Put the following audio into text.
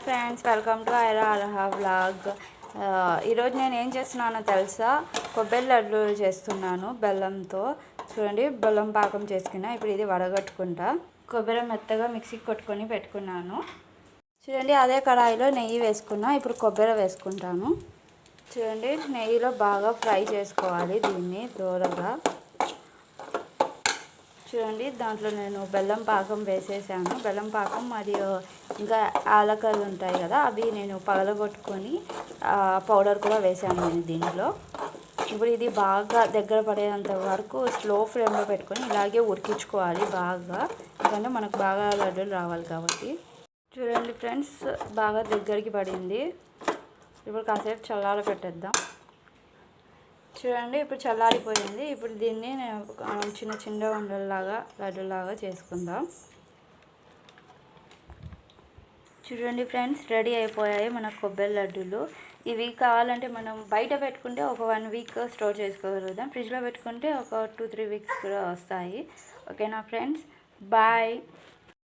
Friends, welcome to Aira Arha vlog. ఈరోజు నేను ఏం చేస్తున్నానో తెలుసా? కొబ్బరి లడ్డూలు చేస్తున్నాను బెల్లంతో. చూడండి, బెల్లం పాకం చేసుకున్నా. ఇప్పుడు ఇది వడగట్టుకుంటా. కొబ్బరి మెత్తగా మిక్సీకి కొట్టుకొని పెట్టుకున్నాను. చూడండి, అదే కడాయిలో నెయ్యి వేసుకున్నా. ఇప్పుడు కొబ్బరి వేసుకుంటాను. చూడండి, నెయ్యిలో బాగా ఫ్రై చేసుకోవాలి దీన్ని దూరగా. చూడండి, దాంట్లో నేను బెల్లం పాకం వేసేసాను. బెల్లం పాకం మరియు ఇంకా యాలకలు ఉంటాయి కదా, అవి నేను పగలగొట్టుకొని పౌడర్ కూడా వేసాను నేను దీంట్లో. ఇప్పుడు ఇది బాగా దగ్గర పడేంత వరకు స్లో ఫ్లేమ్లో పెట్టుకొని ఇలాగే ఉడికించుకోవాలి బాగా, ఎందుకంటే మనకు బాగా లడ్డూలు రావాలి కాబట్టి. చూడండి ఫ్రెండ్స్, బాగా దగ్గరికి పడింది. ఇప్పుడు కాసేపు చల్లార పెట్టేద్దాం. చూడండి, ఇప్పుడు చల్లారిపోయింది. ఇప్పుడు దీన్ని చిన్న చిన్న ఉండల్లాగా లడ్డూలాగా చేసుకుందాం. చూడండి ఫ్రెండ్స్, రెడీ అయిపోయాయి మన కొబ్బరి లడ్డూలు. ఇవి కావాలంటే మనం బయట పెట్టుకుంటే ఒక 1 వీక్ స్టోర్ చేసుకోగలుగుతాం. ఫ్రిడ్జ్లో పెట్టుకుంటే ఒక 2-3 వీక్స్ కూడా వస్తాయి. ఓకేనా ఫ్రెండ్స్, బాయ్.